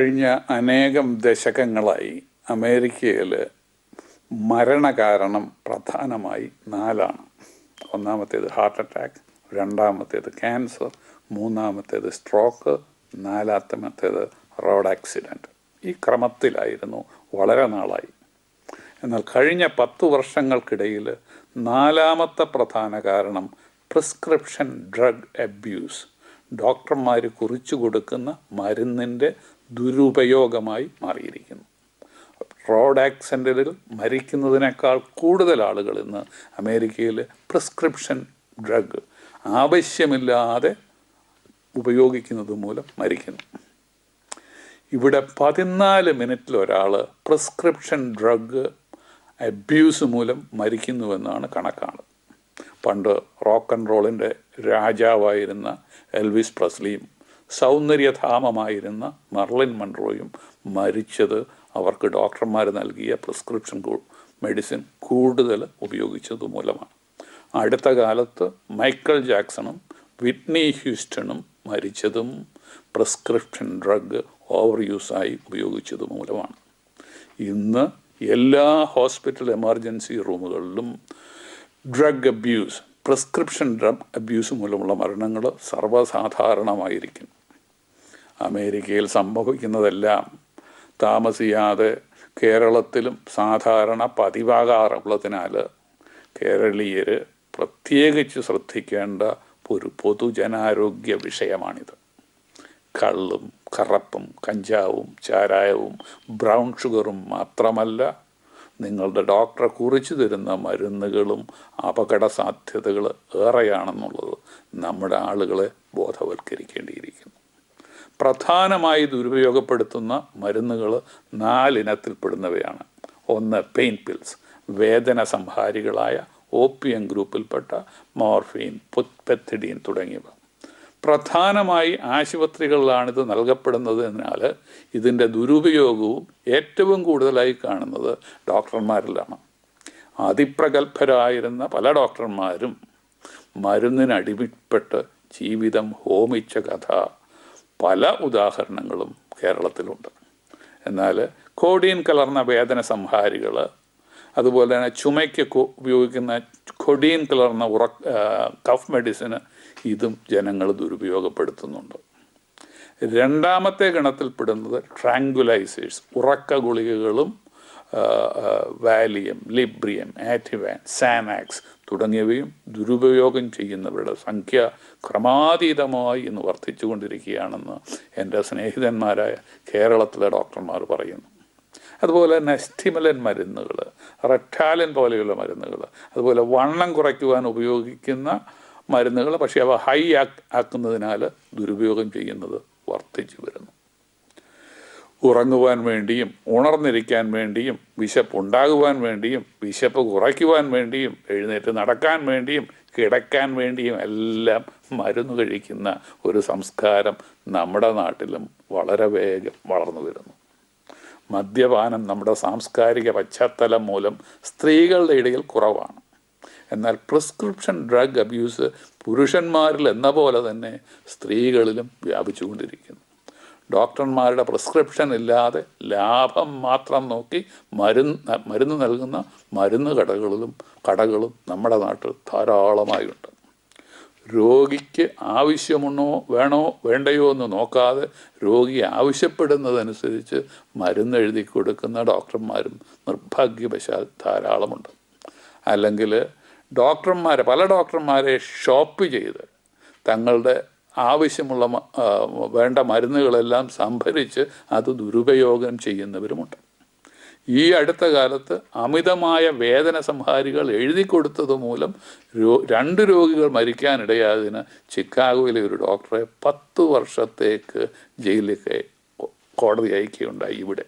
കഴിഞ്ഞ അനേകം ദശകങ്ങളായി അമേരിക്കയിൽ മരണകാരണം പ്രധാനമായി 4ആണ്. ഒന്നാമത്തേത് ഹാർട്ട് അറ്റാക്ക്, രണ്ടാമത്തേത് ക്യാൻസർ, മൂന്നാമത്തേത് സ്ട്രോക്ക്, നാലാമത്തേത് റോഡ് ആക്സിഡൻറ്റ്. ഈ ക്രമത്തിലായിരുന്നു വളരെ നാളായി. എന്നാൽ കഴിഞ്ഞ 10 വർഷങ്ങൾക്കിടയിൽ 4ാമത്തെ പ്രധാന കാരണം പ്രിസ്ക്രിപ്ഷൻ ഡ്രഗ് അബ്യൂസ്, ഡോക്ടർമാർ കുറിച്ചു കൊടുക്കുന്ന മരുന്നിൻ്റെ ദുരുപയോഗമായി മാറിയിരിക്കുന്നു. റോഡ് ആക്സിഡൻറ്റിൽ മരിക്കുന്നതിനേക്കാൾ കൂടുതൽ ആളുകൾ ഇന്ന് അമേരിക്കയിൽ പ്രിസ്ക്രിപ്ഷൻ ഡ്രഗ് ആവശ്യമില്ലാതെ ഉപയോഗിക്കുന്നത് മൂലം മരിക്കുന്നു. ഇവിടെ 14 മിനിറ്റിൽ ഒരാൾ പ്രിസ്ക്രിപ്ഷൻ ഡ്രഗ് അബ്യൂസ് മൂലം മരിക്കുന്നുവെന്നാണ് കണക്കാണ്. പണ്ട് റോക്ക് ആൻഡ് റോളിൻ്റെ രാജാവായിരുന്ന എൽവിസ് പ്രസ്ലിയും സൗന്ദര്യധാമമായിരുന്ന മർലിൻ മൺറോയും മരിച്ചത് അവർക്ക് ഡോക്ടർമാർ നൽകിയ പ്രിസ്ക്രിപ്ഷൻ മെഡിസിൻ കൂടുതൽ ഉപയോഗിച്ചത് മൂലമാണ്. അടുത്ത കാലത്ത് മൈക്കിൾ ജാക്സണും വിറ്റ്നി ഹ്യൂസ്റ്റണും മരിച്ചതും പ്രിസ്ക്രിപ്ഷൻ ഡ്രഗ് ഓവർ യൂസായി ഉപയോഗിച്ചത് മൂലമാണ്. ഇന്ന് എല്ലാ ഹോസ്പിറ്റൽ എമർജൻസി റൂമുകളിലും drug abuse, prescription drug abuse മൂലമുള്ള മരണങ്ങൾ സർവ്വസാധാരണമായിരിക്കും. അമേരിക്കയിൽ സംഭവിക്കുന്നതെല്ലാം താമസിയാതെ കേരളത്തിലും സാധാരണ പതിവാകാറുള്ളതിനാൽ കേരളീയർ പ്രത്യേകിച്ച് ശ്രദ്ധിക്കേണ്ട ഒരു പൊതുജനാരോഗ്യ വിഷയമാണിത്. കള്ളും കറപ്പും കഞ്ചാവും ചാരായവും ബ്രൗൺ ഷുഗറും മാത്രമല്ല, നിങ്ങളുടെ ഡോക്ടറെ കുറിച്ച് തരുന്ന മരുന്നുകളും അപകട സാധ്യതകൾ ഏറെയാണെന്നുള്ളത് നമ്മുടെ ആളുകളെ ബോധവൽക്കരിക്കേണ്ടിയിരിക്കുന്നു. പ്രധാനമായി ദുരുപയോഗപ്പെടുത്തുന്ന മരുന്നുകൾ 4 ഇനത്തിൽപ്പെടുന്നവയാണ്. ഒന്ന് പെയിൻ പിൽസ്, വേദന സംഹാരികളായ ഓപ്പിയം ഗ്രൂപ്പിൽപ്പെട്ട മോർഫീൻ, പെത്തിഡീൻ തുടങ്ങിയവ. പ്രധാനമായി ആശുപത്രികളിലാണിത് നൽകപ്പെടുന്നതിനാൽ ഇതിൻ്റെ ദുരുപയോഗവും ഏറ്റവും കൂടുതലായി കാണുന്നത് ഡോക്ടർമാരിലാണ്. അതിപ്രഗത്ഭരായിരുന്ന പല ഡോക്ടർമാരും മരുന്നിനടിമപ്പെട്ട് ജീവിതം ഹോമിച്ച കഥ പല ഉദാഹരണങ്ങളും കേരളത്തിലുണ്ട്. എന്നാൽ കോഡീൻ കലർന്ന വേദന സംഹാരികൾ, അതുപോലെ തന്നെ ചുമയ്ക്ക് ഉപയോഗിക്കുന്ന കൊഡീൻ കലർന്ന കഫ് മെഡിസിന് ഇതും ജനങ്ങൾ ദുരുപയോഗപ്പെടുത്തുന്നുണ്ട്. രണ്ടാമത്തെ ഗണത്തിൽപ്പെടുന്നത് ട്രാങ്കുലൈസേഴ്സ്, ഉറക്ക ഗുളികകളും വാലിയം, ലിബ്രിയം, ആറ്റിവാൻ, സാനാക്സ് തുടങ്ങിയവയും ദുരുപയോഗം ചെയ്യുന്നവരുടെ സംഖ്യ ക്രമാതീതമായി ഇന്ന് വർദ്ധിച്ചുകൊണ്ടിരിക്കുകയാണെന്ന് എൻ്റെ സ്നേഹിതന്മാരായ കേരളത്തിലെ ഡോക്ടർമാർ പറയുന്നു. അതുപോലെ തന്നെ സ്റ്റിമുലൻ മരുന്നുകൾ, റെറ്റാലിൻ പോലെയുള്ള മരുന്നുകൾ, അതുപോലെ വണ്ണം കുറയ്ക്കുവാൻ ഉപയോഗിക്കുന്ന മരുന്നുകൾ, പക്ഷേ അവ ഹൈ ആക്കുന്നതിനാൽ ദുരുപയോഗം ചെയ്യുന്നത് വർദ്ധിച്ചു വരുന്നു. ഉറങ്ങുവാൻ വേണ്ടിയും ഉണർന്നിരിക്കാൻ വേണ്ടിയും വിശപ്പുണ്ടാകുവാൻ വേണ്ടിയും വിശപ്പ് കുറയ്ക്കുവാൻ വേണ്ടിയും എഴുന്നേറ്റ് നടക്കാൻ വേണ്ടിയും കിടക്കാൻ വേണ്ടിയും എല്ലാം മരുന്ന് കഴിക്കുന്ന ഒരു സംസ്കാരം നമ്മുടെ നാട്ടിലും വളരെ വേഗം വളർന്നു വരുന്നു. മദ്യപാനം നമ്മുടെ സാംസ്കാരിക പശ്ചാത്തലം മൂലം സ്ത്രീകളുടെ ഇടയിൽ കുറവാണ്. എന്നാൽ പ്രിസ്ക്രിപ്ഷൻ ഡ്രഗ് അബ്യൂസ് പുരുഷന്മാരിൽ എന്ന പോലെ തന്നെ സ്ത്രീകളിലും വ്യാപിച്ചുകൊണ്ടിരിക്കുന്നു. ഡോക്ടർമാരുടെ പ്രിസ്ക്രിപ്ഷൻ ഇല്ലാതെ ലാഭം മാത്രം നോക്കി മരുന്ന് നൽകുന്ന മരുന്ന് കടകളും നമ്മുടെ നാട്ടിൽ ധാരാളമായുണ്ട്. രോഗിക്ക് വേണോ വേണ്ടയോ എന്ന് നോക്കാതെ രോഗി ആവശ്യപ്പെടുന്നതനുസരിച്ച് മരുന്ന് എഴുതി കൊടുക്കുന്ന ഡോക്ടർമാരും നിർഭാഗ്യവശാൽ ധാരാളമുണ്ട്. അല്ലെങ്കിൽ പല ഡോക്ടർമാരെ ഷോപ്പ് ചെയ്ത് തങ്ങളുടെ ആവശ്യമുള്ള വേണ്ട മരുന്നുകളെല്ലാം സംഭരിച്ച് അത് ദുരുപയോഗം ചെയ്യുന്നവരുമുണ്ട്. ഈ അടുത്ത കാലത്ത് അമിതമായ വേദന സംഹാരികൾ എഴുതി കൊടുത്തത് മൂലം 2 രോഗികൾ മരിക്കാനിടയായതിന് ചിക്കാഗോയിലെ ഒരു ഡോക്ടറെ 10 വർഷത്തേക്ക് ജയിലിലേക്ക് കോടതി അയക്കുകയുണ്ടായി ഇവിടെ.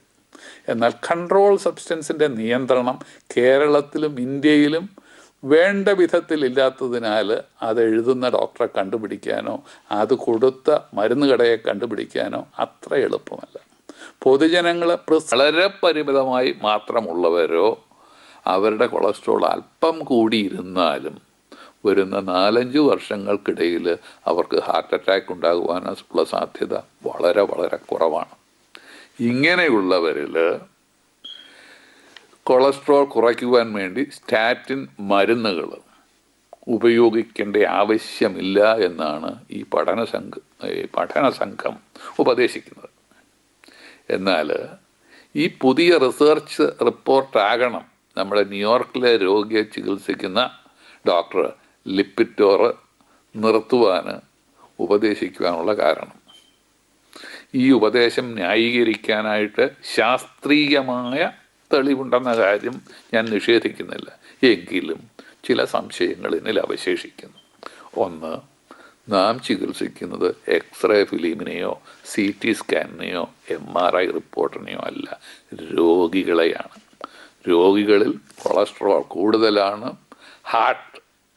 എന്നാൽ കൺട്രോൾ സബ്സ്റ്റൻസിൻ്റെ നിയന്ത്രണം കേരളത്തിലും ഇന്ത്യയിലും വേണ്ട വിധത്തിൽ ഇല്ലാത്തതിനാൽ അത് എഴുതുന്ന ഡോക്ടറെ കണ്ടുപിടിക്കാനോ അത് കൊടുത്ത മരുന്ന് കടയെ കണ്ടുപിടിക്കാനോ അത്ര എളുപ്പമല്ല. പൊതുജനങ്ങൾ വളരെ പരിമിതമായി മാത്രമുള്ളവരോ അവരുടെ കൊളസ്ട്രോൾ അല്പം കൂടിയിരുന്നാലും വരുന്ന 4-5 വർഷങ്ങൾക്കിടയിൽ അവർക്ക് ഹാർട്ട് അറ്റാക്ക് ഉണ്ടാകുവാനുള്ള സാധ്യത വളരെ വളരെ കുറവാണ്. ഇങ്ങനെയുള്ളവരിൽ കൊളസ്ട്രോൾ കുറയ്ക്കുവാൻ വേണ്ടി സ്റ്റാറ്റിൻ മരുന്നുകൾ ഉപയോഗിക്കേണ്ട ആവശ്യമില്ല എന്നാണ് ഈ പഠന സംഘം ഉപദേശിക്കുന്നത്. എന്നാൽ ഈ പുതിയ റിസർച്ച് റിപ്പോർട്ടാകണം നമ്മുടെ ന്യൂയോർക്കിലെ രോഗിയെ ചികിത്സിക്കുന്ന ഡോക്ടർ ലിപ്പിറ്റോർ നിർത്തുവാൻ ഉപദേശിക്കുവാനുള്ള കാരണം. ഈ ഉപദേശം ന്യായീകരിക്കാനായിട്ട് ശാസ്ത്രീയമായ തെളിവുണ്ടെന്ന കാര്യം ഞാൻ നിഷേധിക്കുന്നില്ല. എങ്കിലും ചില സംശയങ്ങൾ ഇതിൽ അവശേഷിക്കുന്നു. ഒന്ന്, നാം ചികിത്സിക്കുന്നത് എക്സ്റേ ഫിലിമിനെയോ CT സ്കാനിനെയോ MRI റിപ്പോർട്ടിനെയോ അല്ല, രോഗികളെയാണ്. രോഗികളിൽ കൊളസ്ട്രോൾ കൂടുതലാണ്, ഹാർട്ട്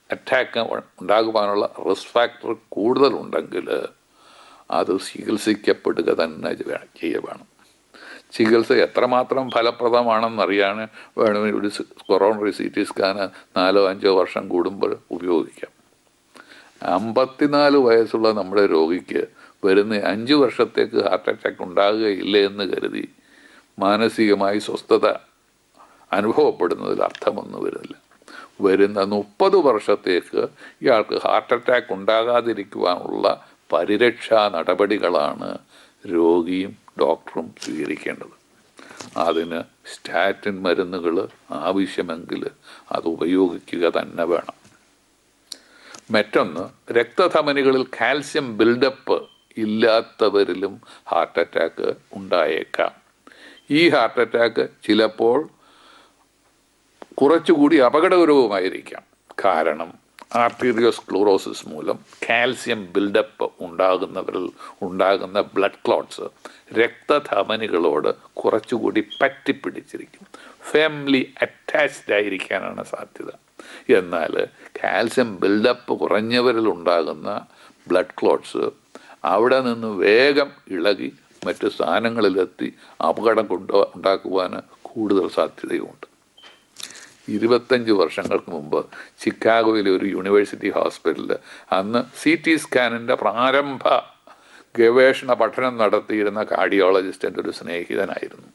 അറ്റാക്ക് ഉണ്ടാകുവാനുള്ള റിസ്ക് ഫാക്ടർ കൂടുതലുണ്ടെങ്കിൽ അത് ചികിത്സിക്കപ്പെടുക തന്നെ ചെയ്യണം. ചികിത്സ എത്രമാത്രം ഫലപ്രദമാണെന്നറിയാൻ വേണമെങ്കിൽ ഒരു കൊറോണറി CT സ്കാന് 4-5 വർഷം കൂടുമ്പോൾ ഉപയോഗിക്കാം. 54 വയസ്സുള്ള നമ്മുടെ രോഗിക്ക് വരുന്ന 5 വർഷത്തേക്ക് ഹാർട്ട് അറ്റാക്ക് ഉണ്ടാകുകയില്ല എന്ന് കരുതി മാനസികമായി സ്വസ്ഥത അനുഭവപ്പെടുന്നതിൽ അർത്ഥമൊന്നും വരുന്നില്ല. വരുന്ന 30 വർഷത്തേക്ക് ഇയാൾക്ക് ഹാർട്ട് അറ്റാക്ക് ഉണ്ടാകാതിരിക്കുവാനുള്ള പരിരക്ഷാ നടപടികളാണ് രോഗിയും ഡോക്ടറും സ്വീകരിക്കേണ്ടത്. അതിന് സ്റ്റാറ്റിൻ മരുന്നുകൾ ആവശ്യമെങ്കിൽ അത് ഉപയോഗിക്കുക തന്നെ വേണം. മറ്റൊന്ന്, രക്തധമനികളിൽ കാൽസ്യം ബിൽഡപ്പ് ഇല്ലാത്തവരിലും ഹാർട്ട് അറ്റാക്ക് ഉണ്ടായേക്കാം. ഈ ഹാർട്ട് അറ്റാക്ക് ചിലപ്പോൾ കുറച്ചുകൂടി അപകടകരവുമായിരിക്കാം. കാരണം ആർട്ടീരിയോസ്ക്ലീറോസിസ് മൂലം കാൽസ്യം ബിൽഡപ്പ് ഉണ്ടാകുന്നവരിൽ ഉണ്ടാകുന്ന ബ്ലഡ് ക്ലോട്ട്സ് രക്തധമനികളോട് കുറച്ചുകൂടി പറ്റിപ്പിടിച്ചിരിക്കും, ഫാമിലി അറ്റാച്ച്ഡ് ആയിരിക്കാനാണ് സാധ്യത. എന്നാൽ കാൽസ്യം ബിൽഡപ്പ് കുറഞ്ഞവരിൽ ഉണ്ടാകുന്ന ബ്ലഡ് ക്ലോട്ട്സ് അവിടെ നിന്ന് വേഗം ഇളകി മറ്റ് സ്ഥാനങ്ങളിലെത്തി അപകടം ഉണ്ടാക്കുവാൻ കൂടുതൽ സാധ്യതയുമുണ്ട്. 25 വർഷങ്ങൾക്ക് മുമ്പ് ചിക്കാഗോയിലെ ഒരു യൂണിവേഴ്സിറ്റി ഹോസ്പിറ്റലിൽ അന്ന് CT സ്കാനിൻ്റെ പ്രാരംഭ ഗവേഷണ പഠനം നടത്തിയിരുന്ന കാർഡിയോളജിസ്റ്റ് എൻ്റെ ഒരു സ്നേഹിതനായിരുന്നു.